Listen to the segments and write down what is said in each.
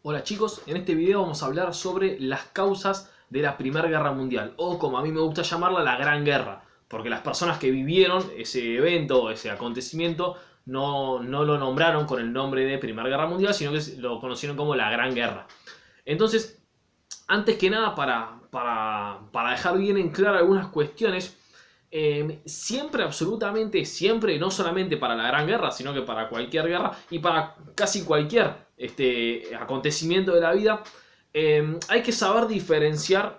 Hola chicos, en este video vamos a hablar sobre las causas de la Primera Guerra Mundial, o como a mí me gusta llamarla, la Gran Guerra, porque las personas que vivieron ese evento, ese acontecimiento, no lo nombraron con el nombre de Primera Guerra Mundial, sino que lo conocieron como la Gran Guerra. Entonces, antes que nada, para dejar bien en claro algunas cuestiones, siempre, absolutamente siempre, no solamente para la Gran Guerra, sino que para cualquier guerra y para casi cualquier acontecimiento de la vida, hay que saber diferenciar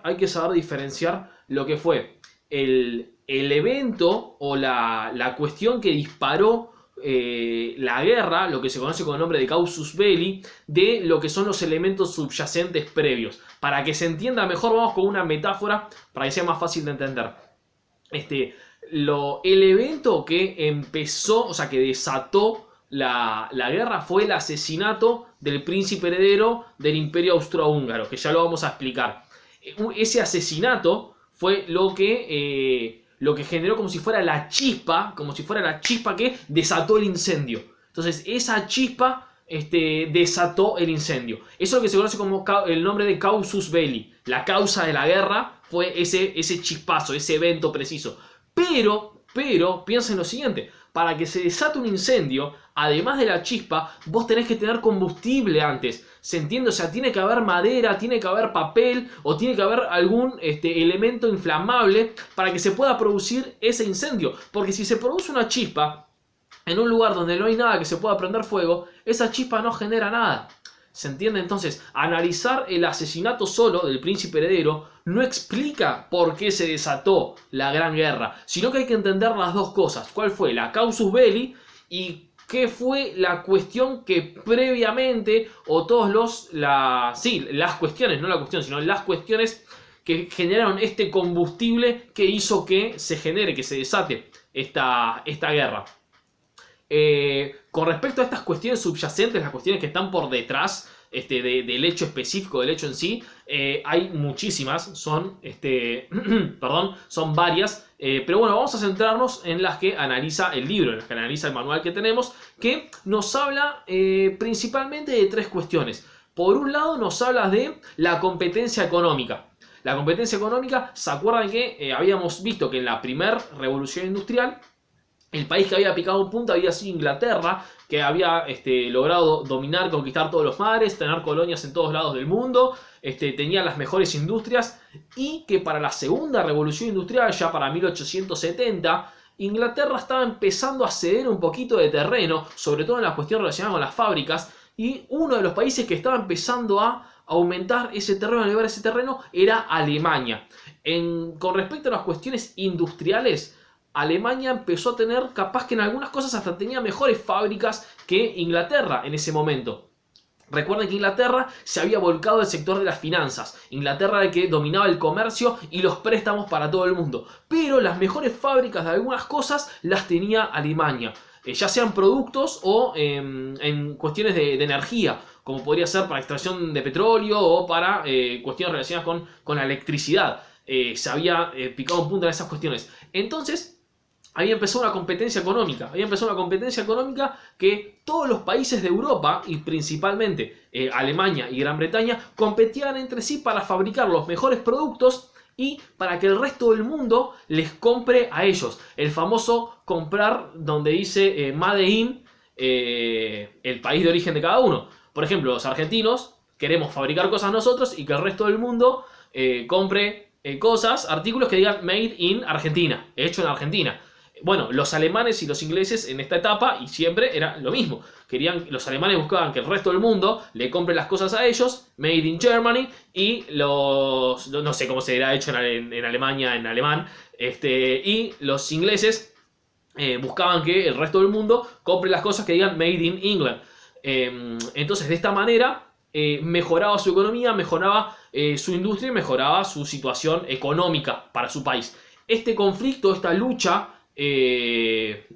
lo que fue el evento o la cuestión que disparó la guerra, lo que se conoce con el nombre de casus belli, de lo que son los elementos subyacentes previos. Para que se entienda mejor, vamos con una metáfora para que sea más fácil de entender. El evento que empezó, o sea, que desató la guerra fue el asesinato del príncipe heredero del Imperio Austrohúngaro, que ya lo vamos a explicar. Ese asesinato fue lo que generó como si fuera la chispa, que desató el incendio. Entonces, esa chispa desató el incendio. Eso es lo que se conoce como el nombre de casus belli. La causa de la guerra fue ese chispazo, ese evento preciso. Pero, piensa en lo siguiente. Para que se desate un incendio, además de la chispa, vos tenés que tener combustible antes. ¿Se entiende? O sea, tiene que haber madera, tiene que haber papel o tiene que haber algún elemento inflamable para que se pueda producir ese incendio. Porque si se produce una chispa en un lugar donde no hay nada que se pueda prender fuego, esa chispa no genera nada. ¿Se entiende? Entonces, analizar el asesinato solo del príncipe heredero no explica por qué se desató la Gran Guerra, sino que hay que entender las dos cosas. ¿Cuál fue la casus belli y qué fue la cuestión que previamente, o las cuestiones, no la cuestión, sino las cuestiones que generaron este combustible que hizo que se genere, que se desate esta guerra? Con respecto a estas cuestiones subyacentes, las cuestiones que están por detrás del hecho específico, del hecho en sí, hay muchísimas, son varias, pero bueno, vamos a centrarnos en las que analiza el libro, en las que analiza el manual que tenemos, que nos habla principalmente de tres cuestiones. Por un lado nos habla de la competencia económica. La competencia económica, ¿se acuerdan que habíamos visto que en la primera revolución industrial el país que había picado un punto había sido Inglaterra, que había logrado dominar, conquistar todos los mares, tener colonias en todos lados del mundo, tenía las mejores industrias, y que para la segunda revolución industrial, ya para 1870, Inglaterra estaba empezando a ceder un poquito de terreno, sobre todo en la cuestión relacionada con las fábricas, y uno de los países que estaba empezando a aumentar ese terreno, a elevar ese terreno, era Alemania. Con respecto a las cuestiones industriales, Alemania empezó a tener, capaz que en algunas cosas hasta tenía mejores fábricas que Inglaterra en ese momento. Recuerden que Inglaterra se había volcado al sector de las finanzas. Inglaterra era el que dominaba el comercio y los préstamos para todo el mundo. Pero las mejores fábricas de algunas cosas las tenía Alemania. Ya sean productos o en cuestiones de energía, como podría ser para extracción de petróleo o para cuestiones relacionadas con la electricidad. Se había picado un punto en esas cuestiones. Entonces, había empezado una competencia económica. Que todos los países de Europa, y principalmente Alemania y Gran Bretaña, competían entre sí para fabricar los mejores productos y para que el resto del mundo les compre a ellos. El famoso comprar donde dice Made in, el país de origen de cada uno. Por ejemplo, los argentinos queremos fabricar cosas nosotros y que el resto del mundo compre artículos que digan Made in Argentina, hecho en Argentina. Bueno, los alemanes y los ingleses en esta etapa, y siempre era lo mismo. Los alemanes buscaban que el resto del mundo le compre las cosas a ellos, Made in Germany, y no sé cómo se dirá hecho en Alemania, en alemán, y los ingleses buscaban que el resto del mundo compre las cosas que digan Made in England. Entonces, de esta manera, mejoraba su economía, mejoraba su industria y mejoraba su situación económica para su país. Este conflicto, esta lucha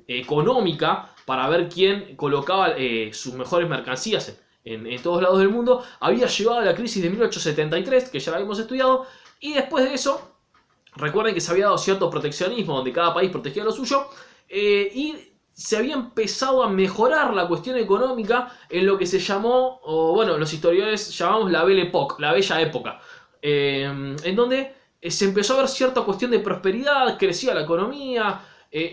económica para ver quién colocaba sus mejores mercancías en todos lados del mundo, había llevado a la crisis de 1873, que ya la habíamos estudiado, y después de eso, recuerden que se había dado cierto proteccionismo, donde cada país protegía lo suyo, y se había empezado a mejorar la cuestión económica en lo que se llamó, o bueno, los historiadores llamamos la Belle Époque, la Bella Época, en donde se empezó a ver cierta cuestión de prosperidad, crecía la economía,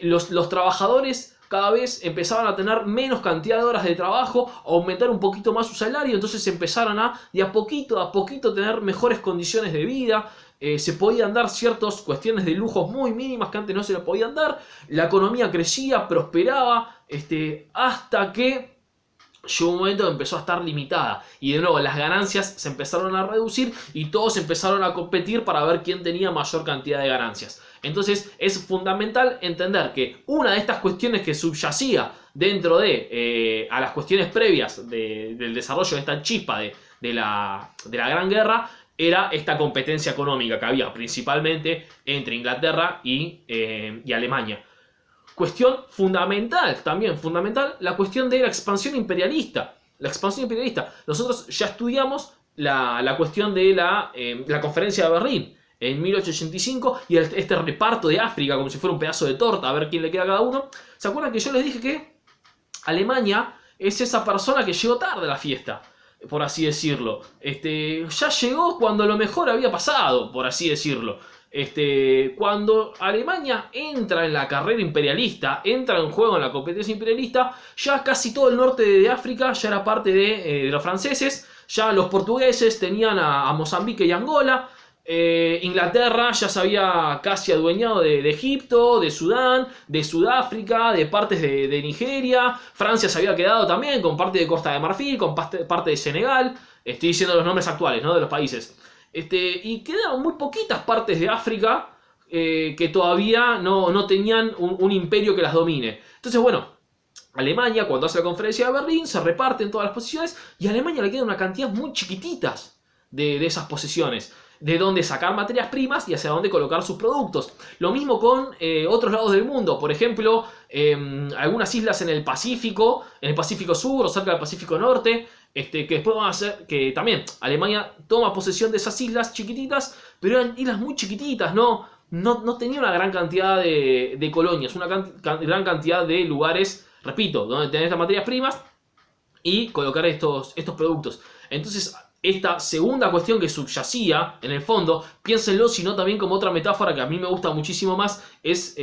los trabajadores cada vez empezaban a tener menos cantidad de horas de trabajo, aumentar un poquito más su salario, entonces empezaron de a poquito tener mejores condiciones de vida, se podían dar ciertas cuestiones de lujos muy mínimas que antes no se le podían dar, la economía crecía, prosperaba, hasta que llegó un momento que empezó a estar limitada y de nuevo las ganancias se empezaron a reducir y todos empezaron a competir para ver quién tenía mayor cantidad de ganancias. Entonces es fundamental entender que una de estas cuestiones que subyacía dentro de a las cuestiones previas del desarrollo de esta chispa de la Gran Guerra era esta competencia económica que había principalmente entre Inglaterra y Alemania. Cuestión fundamental, también fundamental, la cuestión de la expansión imperialista. La expansión imperialista. Nosotros ya estudiamos la cuestión de la conferencia de Berlín en 1885 y este reparto de África como si fuera un pedazo de torta, a ver quién le queda a cada uno. ¿Se acuerdan que yo les dije que Alemania es esa persona que llegó tarde a la fiesta, por así decirlo? Ya llegó cuando lo mejor había pasado, por así decirlo. Cuando Alemania entra en la carrera imperialista, entra en juego en la competencia imperialista, ya casi todo el norte de África ya era parte de los franceses, ya los portugueses tenían a Mozambique y Angola, Inglaterra ya se había casi adueñado de Egipto, de Sudán, de Sudáfrica, de partes de Nigeria, Francia se había quedado también con parte de Costa de Marfil, con parte de Senegal, estoy diciendo los nombres actuales, ¿no?, de los países. Y quedaban muy poquitas partes de África que todavía no tenían un imperio que las domine. Entonces, bueno, Alemania, cuando hace la conferencia de Berlín, se reparte en todas las posiciones y a Alemania le quedan una cantidad muy chiquititas de esas posiciones, de dónde sacar materias primas y hacia dónde colocar sus productos. Lo mismo con otros lados del mundo, por ejemplo, algunas islas en el Pacífico Sur o cerca del Pacífico Norte, que después van a ser que también Alemania toma posesión de esas islas chiquititas, pero eran islas muy chiquititas, no tenía una gran cantidad de colonias, una gran cantidad de lugares, repito, donde tener estas materias primas y colocar estos productos. Entonces, esta segunda cuestión que subyacía, en el fondo, piénsenlo sino también como otra metáfora que a mí me gusta muchísimo más, es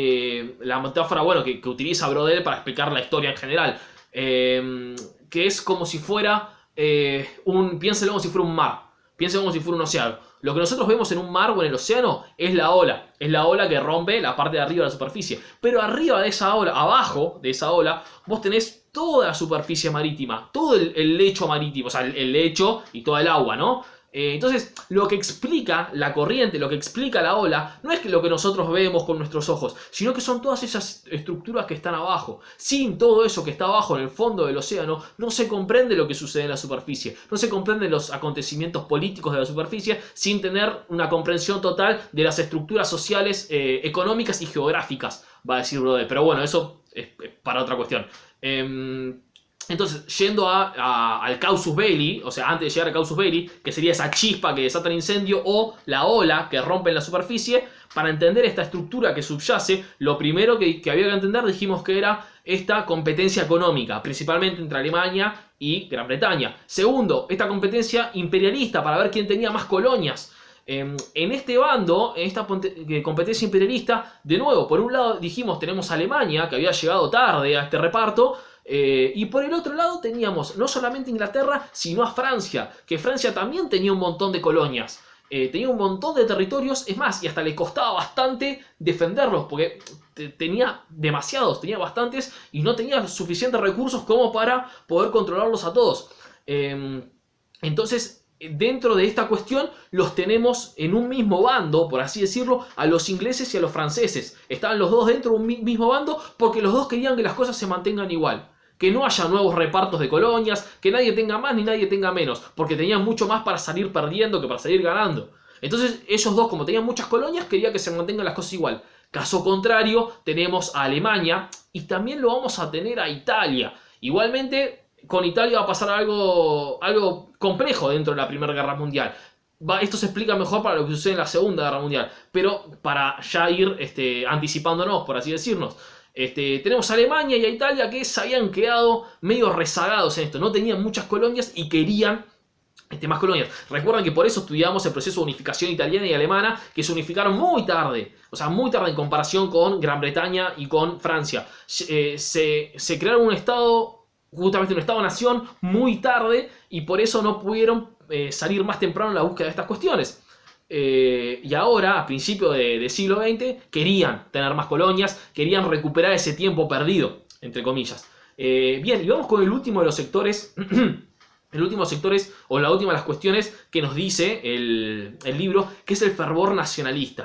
la metáfora, bueno, que utiliza Brodel para explicar la historia en general, que es como si fuera piénsenlo como si fuera un mar, piénsenlo como si fuera un océano. Lo que nosotros vemos en un mar o en el océano es la ola que rompe la parte de arriba de la superficie, pero arriba de esa ola, abajo de esa ola, vos tenés toda la superficie marítima, todo el lecho marítimo, o sea, el lecho y toda el agua, ¿no? Entonces, lo que explica la corriente, lo que explica la ola, no es que lo que nosotros vemos con nuestros ojos, sino que son todas esas estructuras que están abajo. Sin todo eso que está abajo en el fondo del océano, no se comprende lo que sucede en la superficie, no se comprenden los acontecimientos políticos de la superficie sin tener una comprensión total de las estructuras sociales, económicas y geográficas, va a decir Brodel. Pero bueno, eso es para otra cuestión. Entonces, yendo al Casus Belli, o sea, antes de llegar al Casus Belli, que sería esa chispa que desata el incendio o la ola que rompe en la superficie, para entender esta estructura que subyace, lo primero que había que entender, dijimos que era esta competencia económica, principalmente entre Alemania y Gran Bretaña. Segundo, esta competencia imperialista para ver quién tenía más colonias. En este bando, en esta competencia imperialista, de nuevo, por un lado dijimos tenemos a Alemania, que había llegado tarde a este reparto, y por el otro lado teníamos no solamente Inglaterra, sino a Francia, que Francia también tenía un montón de colonias, tenía un montón de territorios, es más, y hasta le costaba bastante defenderlos, porque tenía demasiados, tenía bastantes, y no tenía suficientes recursos como para poder controlarlos a todos. Entonces, dentro de esta cuestión los tenemos en un mismo bando, por así decirlo, a los ingleses y a los franceses. Estaban los dos dentro de un mismo bando porque los dos querían que las cosas se mantengan igual. Que no haya nuevos repartos de colonias, que nadie tenga más ni nadie tenga menos, porque tenían mucho más para salir perdiendo que para salir ganando. Entonces ellos dos, como tenían muchas colonias, querían que se mantengan las cosas igual. Caso contrario, tenemos a Alemania y también lo vamos a tener a Italia. Igualmente, con Italia va a pasar algo complejo dentro de la Primera Guerra Mundial. Esto se explica mejor para lo que sucede en la Segunda Guerra Mundial, pero para ya ir anticipándonos, por así decirnos. Tenemos a Alemania y a Italia que se habían quedado medio rezagados en esto, no tenían muchas colonias y querían más colonias. Recuerden que por eso estudiamos el proceso de unificación italiana y alemana, que se unificaron muy tarde, o sea, muy tarde en comparación con Gran Bretaña y con Francia. Se crearon un estado, justamente un estado-nación, muy tarde, y por eso no pudieron salir más temprano en la búsqueda de estas cuestiones. Y ahora, a principios del siglo XX, querían tener más colonias, querían recuperar ese tiempo perdido, entre comillas. Bien, y vamos con el último de los sectores. El último sector es, o la última de las cuestiones que nos dice el libro, que es el fervor nacionalista.